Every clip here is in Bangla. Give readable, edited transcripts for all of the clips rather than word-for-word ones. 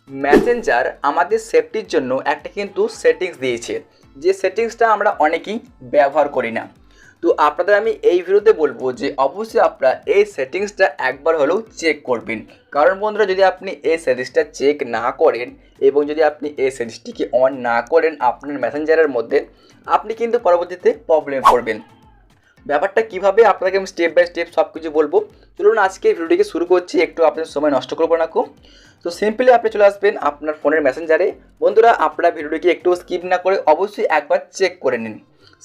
মেসেঞ্জার আমাদের সেফটির জন্য একটা কিন্তু সেটিংস দিয়েছে, যে সেটিংসটা আমরা অনেকেই ব্যবহার করি না। তো আপনাদের আমি এই ভিডিওতে বলবো যে অবশ্যই আপনারা এই সেটিংসটা একবার হলেও চেক করবেন। কারণ বন্ধুরা, যদি আপনি এই সেটিংসটা চেক না করেন এবং যদি আপনি এই সেটিংসটিকে অন না করেন আপনার মেসেঞ্জারের মধ্যে, আপনি কিন্তু পরবর্তীতে প্রবলেমে পড়বেন। ব্যাপারটা কীভাবে আপনাকে আমি স্টেপ বাই স্টেপ সব কিছু বলবো। চলুন আজকে এই ভিডিওটিকে শুরু করছি, একটু আপনার সময় নষ্ট করবো না। তো সিম্পলি আপনি চলে আসবেন আপনার ফোনের মেসেঞ্জারে। বন্ধুরা, আপনার ভিডিওটিকে একটু স্কিপ না করে অবশ্যই একবার চেক করে নিন।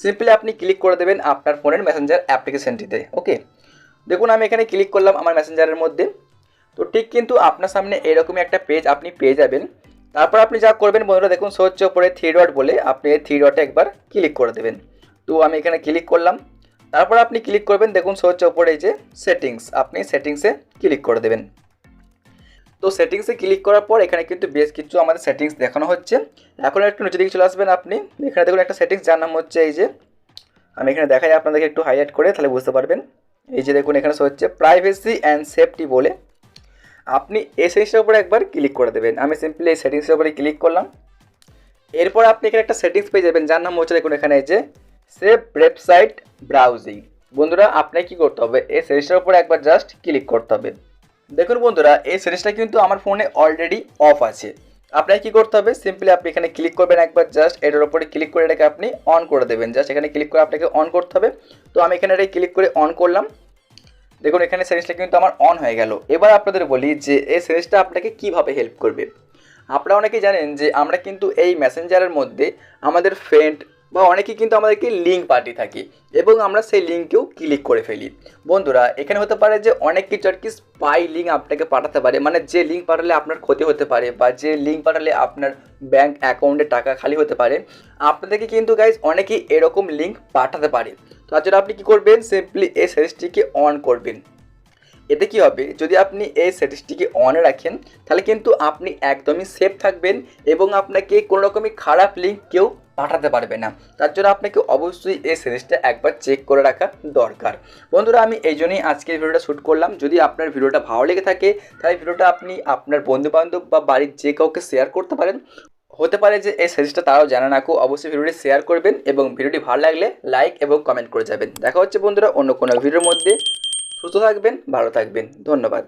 সিম্পলি আপনি ক্লিক করে দেবেন আপনার ফোনের মেসেঞ্জার অ্যাপ্লিকেশনটিতে। ওকে, দেখুন আমি এখানে ক্লিক করলাম আমার মেসেঞ্জারের মধ্যে। তো ঠিক কিন্তু আপনার সামনে এরকমই একটা পেজ আপনি পেয়ে যাবেন। তারপর আপনি যা করবেন বন্ধুরা, দেখুন সো হচ্ছে ওপরে থ্রি ডট বলে, আপনি এই থ্রি ডটে একবার ক্লিক করে দেবেন। তো আমি এখানে ক্লিক করলাম। তারপর আপনি ক্লিক করবেন, দেখুন সো হচ্ছে ওপরে এই যে সেটিংস, আপনি সেটিংসে ক্লিক করে দেবেন। তো সেটিংসে ক্লিক করার পর এখানে কিন্তু বেশ কিছু আমাদের সেটিংস দেখানো হচ্ছে। এখন একটু নিচে দিকে চলে আসবেন আপনি। এখানে দেখুন একটা সেটিংস, যার নাম হচ্ছে এই যে, আমি এখানে দেখাই আপনাদেরকে একটু হাইলাইট করে, তাহলে বুঝতে পারবেন। এই যে দেখুন এখানে হচ্ছে প্রাইভেসি অ্যান্ড সেফটি বলে, আপনি এই সেটিংসটার উপরে একবার ক্লিক করে দেবেন। আমি সিম্পলি এই সেটিংসের উপরে ক্লিক করলাম। এরপর আপনি এখানে একটা সেটিংস পেয়ে যাবেন, যার নাম হচ্ছে দেখুন এখানে এই যে সেভ ওয়েবসাইট ব্রাউজিং। বন্ধুরা, আপনাকে কী করতে হবে, এই সেটিংসটার উপরে একবার জাস্ট ক্লিক করতে হবে। দেখুন বন্ধুরা, এই সেটিংসটা কিন্তু আমার ফোনে অলরেডি অফ আছে। আপনাকে কী করতে হবে, সিম্পলি আপনি এখানে ক্লিক করবেন একবার, জাস্ট এটার উপরে ক্লিক করে এটাকে আপনি অন করে দেবেন। জাস্ট এখানে ক্লিক করে আপনাকে অন করতে হবে। তো আমি এখানে এটাকে ক্লিক করে অন করলাম। দেখুন এখানে সেটিংসটা কিন্তু আমার অন হয়ে গেল। এবার আপনাদের বলি যে এই সেটিংসটা আপনাকে কীভাবে হেল্প করবে। আপনারা অনেকেই জানেন যে আমরা কিন্তু এই মেসেঞ্জারের মধ্যে আমাদের ফ্রেন্ড বা অনেকেই কিন্তু আমাদেরকে লিঙ্ক পাঠিয়ে থাকি এবং আমরা সেই লিঙ্কেও ক্লিক করে ফেলি। বন্ধুরা, এখানে হতে পারে যে অনেক কিছু আর কি স্পাই লিঙ্ক আপনাকে পাঠাতে পারে, মানে যে লিঙ্ক পাঠালে আপনার ক্ষতি হতে পারে বা যে লিঙ্ক পাঠালে আপনার ব্যাঙ্ক অ্যাকাউন্টে টাকা খালি হতে পারে। আপনাদেরকে কিন্তু গাইজ অনেকেই এরকম লিঙ্ক পাঠাতে পারে। তার জন্য আপনি কী করবেন, সিম্পলি এই সেটিংসটিকে অন করবেন। এতে কী হবে, যদি আপনি এই সেটিংসটিকে অন রাখেন তাহলে কিন্তু আপনি একদমই সেফ থাকবেন এবং আপনাকে কোনো রকমই খারাপ লিঙ্ক কেউ পাঠাতে পারবে না। তার জন্য আপনাকে অবশ্যই এই সেটিংসটা একবার চেক করে রাখা দরকার। বন্ধুরা, আমি এই জন্যই আজকের ভিডিওটা শ্যুট করলাম। যদি আপনার ভিডিওটা ভালো লেগে থাকে তাহলে ভিডিওটা আপনি আপনার বন্ধুবান্ধব বা বাড়ির যে কাউকে শেয়ার করতে পারেন। হতে পারে যে এই সেটিংসটা তারাও জানে না। অবশ্যই ভিডিওটি শেয়ার করবেন এবং ভিডিওটি ভালো লাগলে লাইক এবং কমেন্ট করে যাবেন। দেখা হচ্ছে বন্ধুরা অন্য কোনো ভিডিওর মধ্যে। সুস্থ থাকবেন, ভালো থাকবেন, ধন্যবাদ।